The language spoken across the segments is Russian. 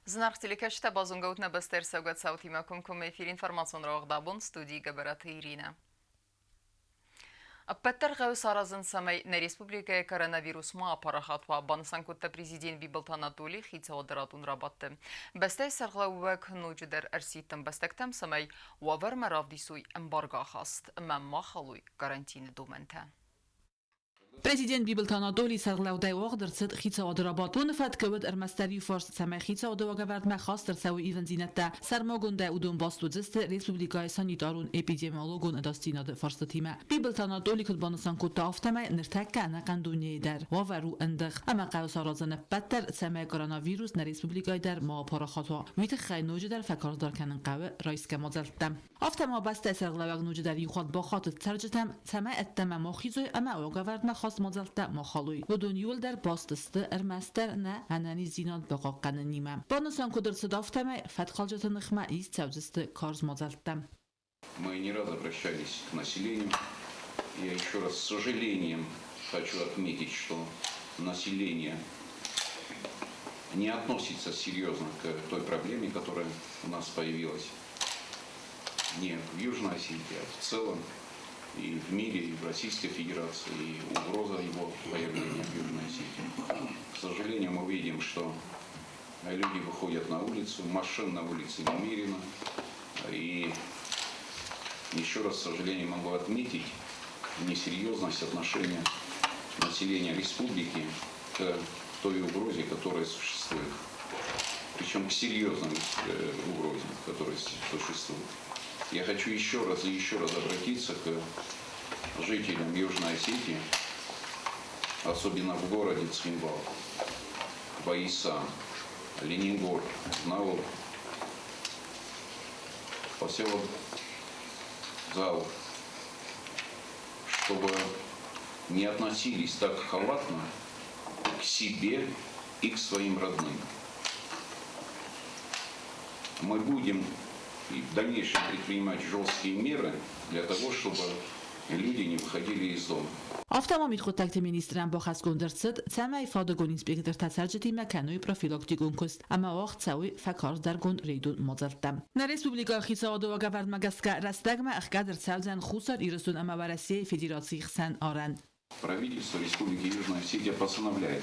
Знак телекашта базунгаут на бастер саугат саути макум эфир информацион рогдабун студии габараты Ирина. Петтер Гауз аразын самай на республика коронавирус ма апарахатва бансанкутта президент Бибилт Анатолий хитсаодыратун рабатты. Бастай сарглауак нуджидер арситтам бастактам самай вавар маравдисуй эмбарга хаст мамма халуй карантины думента. Президент Бибилт Анатолий сарглаудай оғдырцыд хитсаодырабатун фаткавыд армастари форс самай хитсаодыгавард махастыр сауи ивензинетта сармогунда удун бастудзысты республикай санитарун эпидемиологун адастинады форстатима. Бибилт Анатолий кудбанусан кутта автамай ныртакка анакандуни дар вавару андых. Ама қаус аразаны паттер самай коронавирус на республикай дар ма парахатва. Витх хай нوجه در فکردار کنن قوه رئیس کمازلتم. افتما بسته سرغلوگ نوجه در یخواد با خاطر ترجتم سمع اتما مخیزوی اما اوگاورد مخواست مازلتا مخالوی. ودون یول در باستسته ارمستر نه هنانی زیناد بقاقن نیمم. بانوسان کدر صدافتما فتخالجت نخمه ایست سوزسته کارز مازلتم. Мы не раз обращались к населению. Я еще раз с сожалением хочу отметить, что население не относится серьезно к той проблеме, которая у нас появилась не в Южной Осетии, а в целом и в мире, и в Российской Федерации, и угроза его появления в Южной Осетии. К сожалению, мы видим, что люди выходят на улицу, машин на улице немерено, и еще раз, к сожалению, могу отметить несерьезность отношения населения республики к той угрозе, которая существует. Причем к серьезной угрозе, которая существует. Я хочу еще раз обратиться к жителям Южной Осетии, особенно в городе Цхинвал, Баисан, Ленингор, Наор, поселок Зал, чтобы не относились так халатно к себе и к своим родным. Мы будем и в дальнейшем предпринимать жесткие меры для того, чтобы люди не выходили из дома. Автома میخواد ministrem با خاص گندرسد تمام ifade گون inspektor تسرجتی مکنوی پروفیلاکتیکون کست اما وقت سوی فکر در گون ریدون مزلتم. نه رسپوبلیکا خیساد و گورد مگسک رستگم اخگدر سالزن خسر ایرسون اما ورسی فدراسی خسن آرن. Правительство Республики Южная Осетия постановляет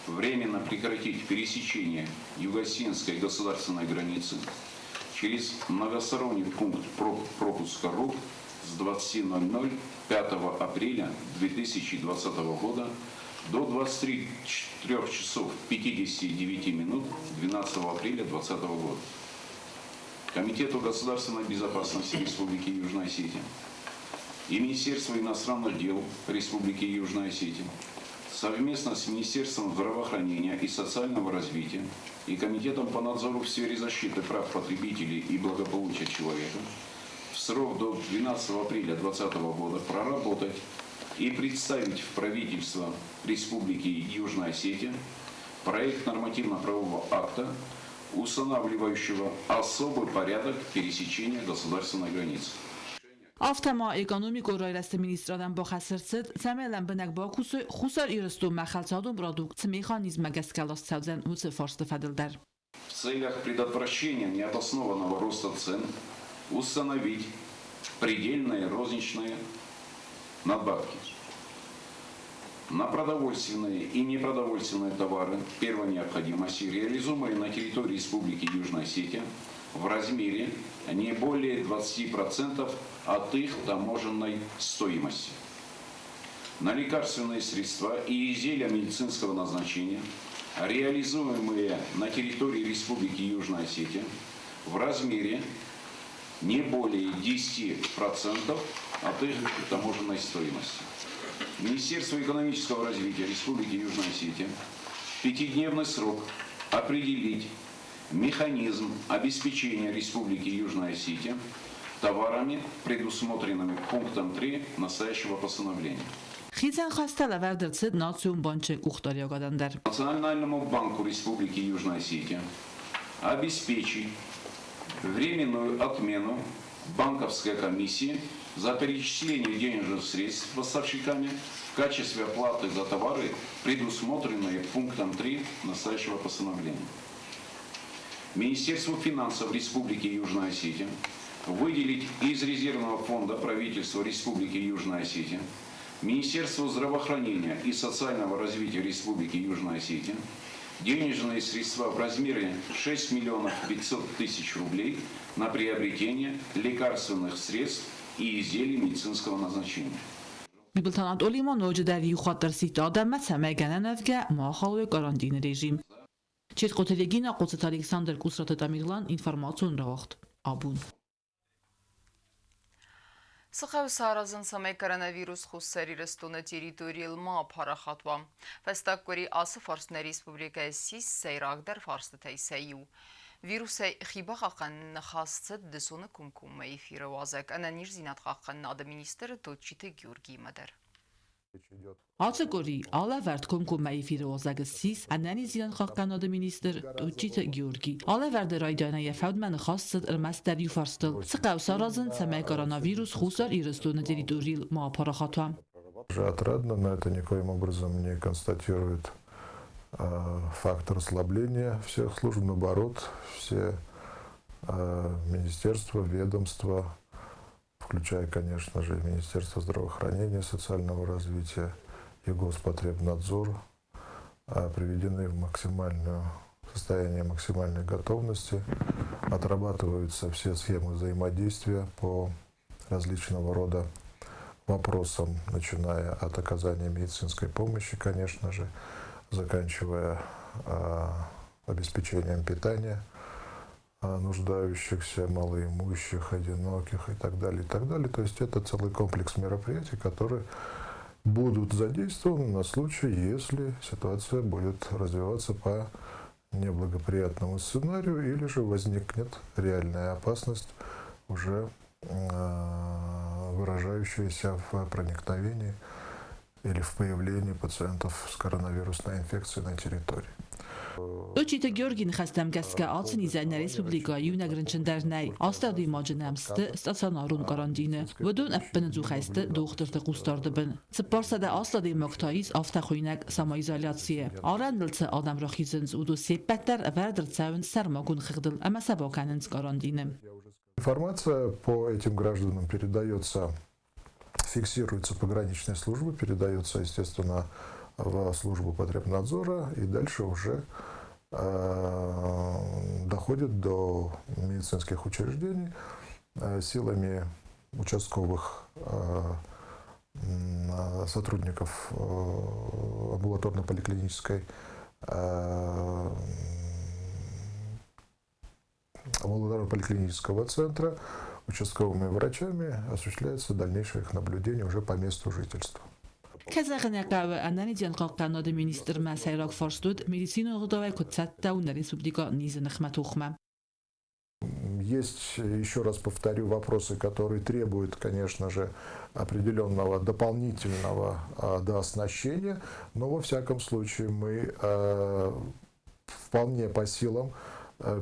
временно прекратить пересечение Юго-Осетинской государственной границы через многосторонний пункт пропуска РУП с 20:00 5 апреля 2020 года до 23 часов 59 минут 12 апреля 2020 года. Комитету государственной безопасности Республики Южная Осетия и Министерство иностранных дел Республики Южная Осетия совместно с Министерством здравоохранения и социального развития и Комитетом по надзору в сфере защиты прав потребителей и благополучия человека в срок до 12 апреля 2020 года проработать и представить в правительство Республики Южная Осетия проект нормативно-правового акта, устанавливающего особый порядок пересечения государственной границы. Автома экономик райрست министрادم با خسرت تمام بنک با خسر ایرستو مخالصادم продукт механизма гескалос саузен уц форст фаделдер. В целях предотвращения необоснованного роста цен установить предельные розничные надбавки на продовольственные и непродовольственные товары первой необходимости, реализуемые на территории Республики Южная Осетия в размере не более 20% от их таможенной стоимости. На лекарственные средства и изделия медицинского назначения, реализуемые на территории Республики Южная Осетия в размере не более 10% от их таможенной стоимости. Министерство экономического развития Республики Южная Осетия в 5-дневный срок определить механизм обеспечения Республики Южная Осетия товарами, предусмотренными пунктом 3 настоящего постановления. Национальному банку Республики Южная Осетия обеспечить временную отмену банковской комиссии за перечисление денежных средств поставщиками в качестве оплаты за товары, предусмотренные пунктом 3 настоящего постановления. Министерству финансов Республики Южная Осетия выделить из резервного фонда правительства Республики Южная Осетия, Министерству здравоохранения и социального развития Республики Южная Осетия денежные средства в размере 6 миллионов 500 тысяч рублей на приобретение лекарственных средств и изделий медицинского назначения. Bibiltanat Olima nocu dəriyi xatır sita adəmmə səməy gənən əvgə maaxalı qarantini rejim. Çet qotelegina qoçet Aleksandr Kusratı Damirlan informasyon rağıqt. Abun. Սխավ սարազն սամայ կորոնավիրուս խուսերի ռստունը տերիտորիալ մա պարախատվա։ Վեստակորի ասը ֆարսներ Ռեսպուբլիկայի սիս սեյրագդար ֆարսты թայսեյու։ Վիրուսը խիբաղ աղան նխաստը դսունը կումկում է իվիրը վազակ, անանիր զինատ աղան նադը մինիստերը տոչիթը գյուրգի մդեր։ Ացկորի ալավերտ կոմկոմայի ֆիրոզագը սիս անանի զիան խաղկանոդը մինիստր Ուչիթ Գյուրգի ալավերդը ռայդանա եֆավդմանը խաստը ըրմաստերի ֆարստլ սկավ սարազն սամայ կորոնավիրուս խուսար իրստունը տերիտորիալ մապարախատվա Отрадно, но это никоим образом не констатирует фактор ослабления всех служб, наоборот, все министерства, ведомства, включая, конечно же, Министерство здравоохранения, социального развития и Госпотребнадзор, приведены в состояние максимальной готовности. Отрабатываются все схемы взаимодействия по различного рода вопросам, начиная от оказания медицинской помощи, конечно же, заканчивая обеспечением питания нуждающихся, малоимущих, одиноких и так далее, и так далее. То есть это целый комплекс мероприятий, которые будут задействованы на случай, если ситуация будет развиваться по неблагоприятному сценарию или же возникнет реальная опасность, уже выражающаяся в проникновении или в появлении пациентов с коронавирусной инфекцией на территории. Ուչիթը Գյորգին խաստամ գասկա ալցնի զայնա ռեսպուբլիկայի յունագրնչնդարնայ աստադի մաջնամստը ստացանարուն կարանտինը վդուն əppını ձուխայստը դուխտırtı qustardıbın. Sıparsada աստադի մոկտայից ավտախույնակ самоизоляция. Արանլցը адам ռախիզնց ուդու սեպətlər վարդրցավն սարմագուն խղդıl ամասաբոկանınց կարանտինը. Информация по этим гражданам фиксируется пограничной службой, передается, естественно, в службу потребнадзора и дальше уже доходит до медицинских учреждений силами участковых сотрудников амбулаторно-поликлинического центра, участковыми врачами осуществляется дальнейшее их наблюдение уже по месту жительства. Kazakhnaqawa anani dian qalqanada minister masayrak farstud медицину гдавай кутсатта у республика низа нахматухма. Есть, еще раз повторю, вопросы, которые требуют, конечно же, определенного дополнительного дооснащения, но во всяком случае мы вполне по силам.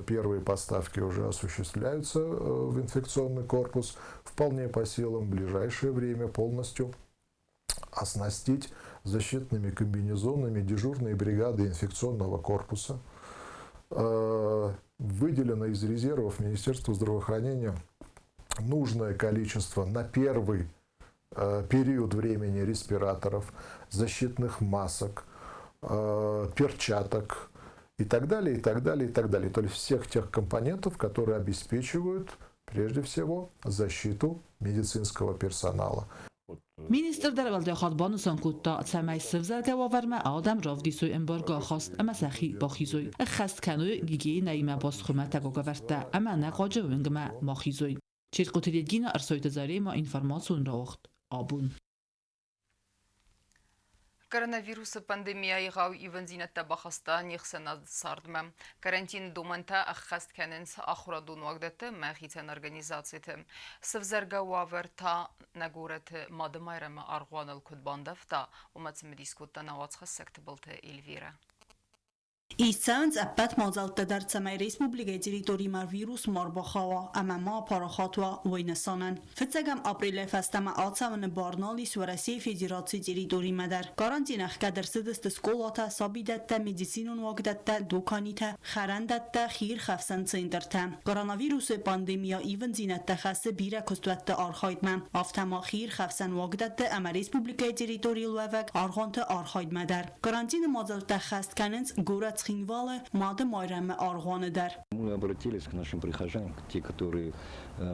Первые поставки уже осуществляются в инфекционный корпус, вполне по силам в ближайшее время полностью оснастить защитными комбинезонами дежурные бригады инфекционного корпуса. Выделено из резервов Министерства здравоохранения нужное количество на первый период времени респираторов, защитных масок, перчаток и так далее, и так далее, и так далее. То есть всех тех компонентов, которые обеспечивают прежде всего защиту медицинского персонала. Minister در ولدخات بانوسان کتا سمای سفزر گواورمه آدم رافدیسوی امبارگا خواست اما سخی باخیزوی خست کنوی گیگی نایمه باز خمت گاورته اما نقاجه ونگمه ماخیزوی چیز قطریدگین ارسایت زاری ما اینفرماسون راخت آبون Կորոնավիրուսը պանդեմիայի գավ իվնզինետը բախաստան իխսենած սարդմը կարանտին դոմենտա ախաստ կենենց ախուրադուն վագդետը մեղիցեն օրգանիզացիթը սվզարգավավերթա նագուրեթը մադմայրեմը արղուանել կուտ բանդավտա ումացմը դիսկուտան ավացխը սեկտբլթը իլվիրա Isans appat mazalta dar samay Respublika teritori mar virus marbaxawa amama paraxatwa waynasanan. Fitsagam april fastama atsavan barnali Swarasi Federatsiya teritori madar. Karantina kadar sidist skolata sabidatta medisinun wagdatta dokanita xarandatta xir xafsan centerta. Koronavirus pandemiya even zinatta xasse bira kostwatta arxaydma. Aftama xir xafsan wagdatta ama Respublika teritori lwavak arxanta arxayd madar. Karantina mazalta xast kanens gorat мы обратились к нашим прихожанам, те, которые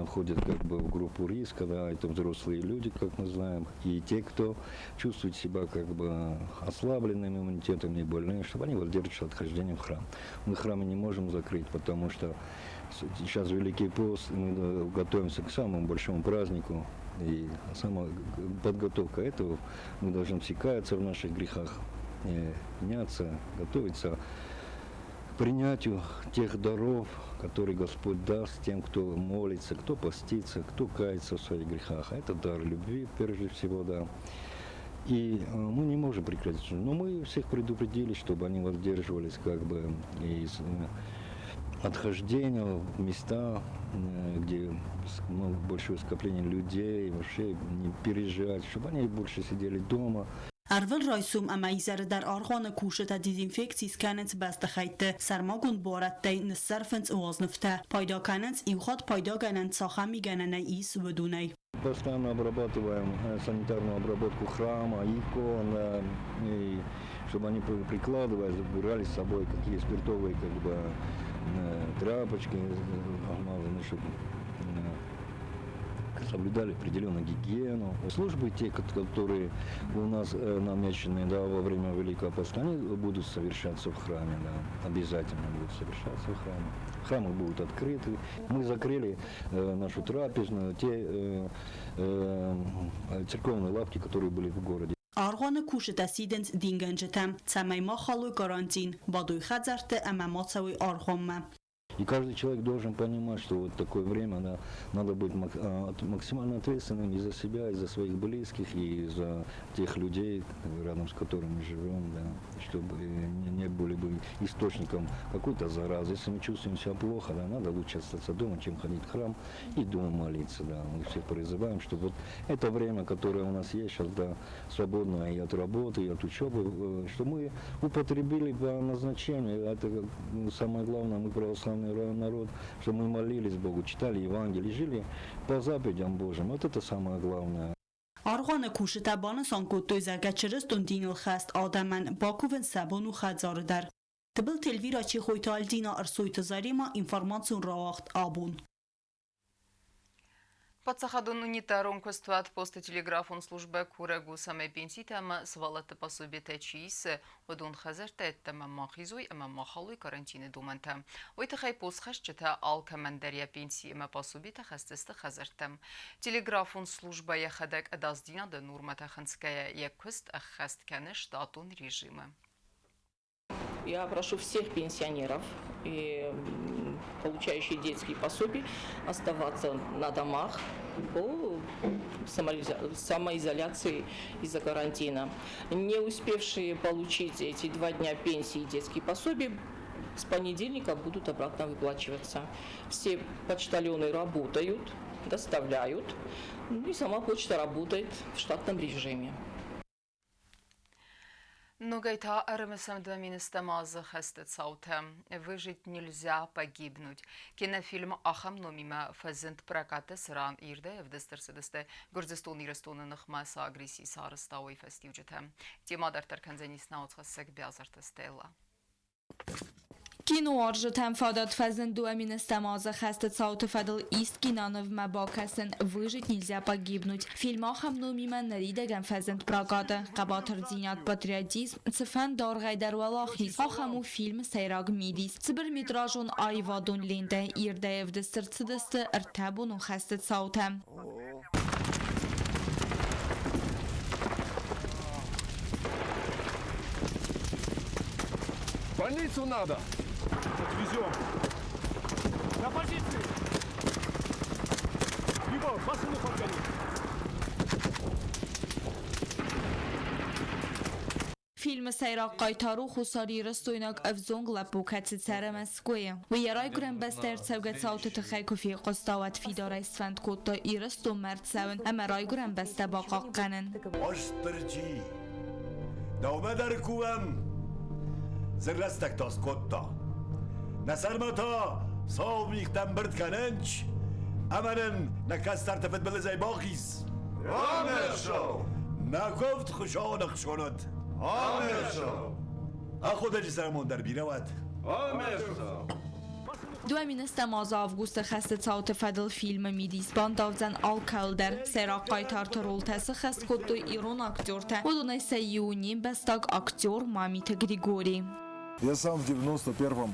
входят как бы в группу риска, да, это взрослые люди, как мы знаем, и те, кто чувствует себя как бы ослабленным иммунитетом и больными, чтобы они воздерживались от хождения в храм. Мы храмы не можем закрыть, потому что сейчас Великий пост, мы готовимся к самому большому празднику, и сама подготовка этого, мы должны всекаяться в наших грехах, меняться, готовиться к принятию тех даров, которые Господь даст тем, кто молится, кто постится, кто кается в своих грехах. А это дар любви, прежде всего, да. И мы не можем прекратить. Но мы всех предупредили, чтобы они воздерживались как бы из отхождения в места, где большое скопление людей, вообще не переезжать, чтобы они больше сидели дома. Arvel Raysum amazar dar arxana kushta dezinfeksis kanets basta khayte sarmagun boratte nisarfens waznfta payda kanets iuxat payda ganent saxami ganana is vedunay. Постоянно обрабатываем санитарную обработку храма, икон, и чтобы они прикладывали, забирали с собой какие спиртовые как бы тряпочки, чтобы соблюдали определенную гигиену. Службы те, которые у нас намечены, да, во время Великого Поста, они будут совершаться в храме, да, обязательно будут совершаться в храме. Храмы будут открыты. Мы закрыли нашу трапезную, те церковные лавки, которые были в городе. Аргона кушта сиденс динганжетам, цамай махалу карантин, бадуй хазарте амамацауи аргомма. И каждый человек должен понимать, что вот такое время, да, надо быть максимально ответственным и за себя, и за своих близких, и за тех людей, рядом с которыми мы живем, да, чтобы не были бы источником какой-то заразы. Если мы чувствуем себя плохо, да, надо лучше остаться дома, чем ходить в храм и дома молиться. Да. Мы всех призываем, чтобы вот это время, которое у нас есть сейчас, да, свободное и от работы, и от учебы, что мы употребили по назначению. Это самое главное, мы православные народ, чтобы мы молились Богу, читали Евангелие, жили по заповедям Божьим. Вот это самое главное. Аргана кушта банасан куттой загачрыстун динил хаст адаман бакувен сабону хазардар. Тбил телвира чи хойтал дина арсойт зарима информацион равахт абун. Подсахадун унитарон квестват поста телеграфон службе курегу саме пенситама свалата пособие течис водун хазартеттама махизуй ама махалуй карантины думанта. Вайтахай посхашчата ал командария пенсии ама пособие тахастысты хазартам. Телеграфон служба яхадак адаздина да нурмата ханская яквест ахастканы штатун режима. Я прошу всех пенсионеров, получающих детские пособия, оставаться на домах по самоизоляции из-за карантина. Не успевшие получить эти 2 дня пенсии и детские пособия с понедельника будут обратно выплачиваться. Все почтальоны работают, доставляют, и сама почта работает в штатном режиме. Но гайта армесам дваминестамаза хастет саута. Выжить нельзя, погибнуть. Кинофильм Ахам номима фазент проката сран ирде в дестерседесте Гурзестон ирестонных масса агрессии сарыстауи фестивджета. Тема дартарканзенис наутхасек бязартестела. Kino arżetem fadat фазен дуаминестамаза хастет саута фадал ист кинанов мабакасен выжить нельзя погибнуть. Фильм Ахам номима наридаган фазент проката. Кабатар зинят патриотизм цифан даргайдар валахис. Ахаму фильм сайраг мидис. Цибер метражон айвадун линде ирде евдестырцидесте артабуну хастет саута. Больницу надо! Отвезем! На позиции! Егор, машину подгони! فیلم سیراق قایتارو خساری رستویناک افزونگ لپوکت سرم اسکوی و یرای گرم بستر سوگت ساوت تخیکوفی قستاوت فیدار استفند کتا ایرستو مرد سون اما رای گرم بسته باقا قنن Ostrci, da umedar kuvam, zrlastak tas kotta. Nasarmata, savmik tambert kanench, amanen nakastar tafet belezay baqiz. Amerşo. نگفت خوشانق شند Amerşo. خدا جسرمون در بیرود Amerşo. دوامین استماز آوگوست خست ساوت فدل فیلم میدیس بانداوزن آل کالدر سیراق قایتار ترول تس خست کتو ایرون اکتور تا و دونه سیونی بستاگ اکتور مامیت گریگوری Я сам в 91-м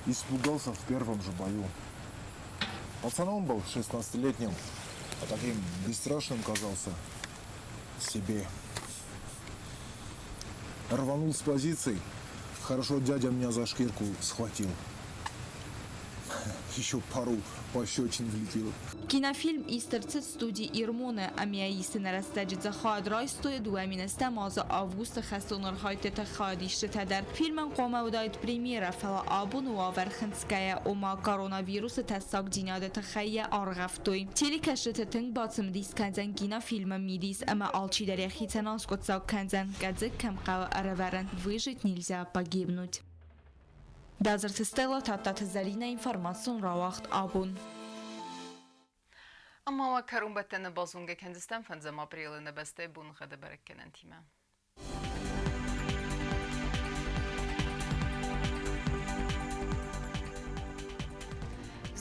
испугался в первом же бою. Пацаном был 16-летним, а таким бесстрашным казался себе. Рванул с позиций, хорошо дядя меня за шкирку схватил. Еще пару пощечин влетело. کینافیلم ایسترت استودی ایرمونه امیاییست نرستجد زخواد رایستوی دوامین استماز آوگوست خستونرهایت تخادیشت تدر فیلم قومه وداید پریمیره فلا آبون و آورخنسکه اوما کارونا ویروس تستاک جیناد تخیه آرغفتوی تیلی کشت تنگ باتم دیس کنزن گینا فیلم میدیس اما آلچی در یخی تناس کتساک کنزن گدزک کم قوه ارورن ویجت نیلزا پاگیبنود دازرت استلا تاتات زرینه انفرماسیون را وقت آبون Ama karun betten bazunge kendisten fenzem aprilene beste bun khade berekkenen time.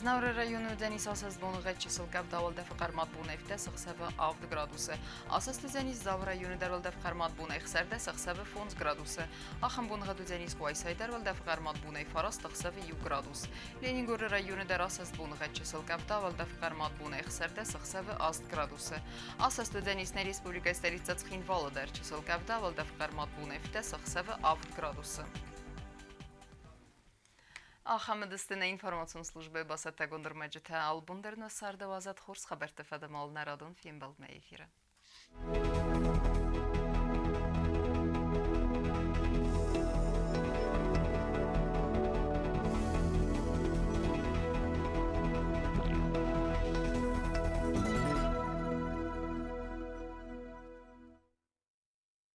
Znavre rayonu Deniz asas bonuğet çisilkav davalda fıqarmat bunefte sıxsabı 6 gradusu. Asas Deniz Zav rayonu darvalda fıqarmat bunef serde sıxsabı 10 gradusu. Axın bonuğet Deniz Quaysay darvalda fıqarmat bunef faras sıxsabı 1 gradus. Leningor rayonu dar asas bonuğet çisilkav davalda fıqarmat bunef serde sıxsabı 6 gradusu. Asas Deniz Respublika stolica Tskhinvala dar çisilkav davalda fıqarmat bunefte sıxsabı 6 gradusu. Ахамедистина информацион службе басата гондырмаджите албундерно сарда вазат хорс хабарта фадамал нарадон фимбалд ме эфира.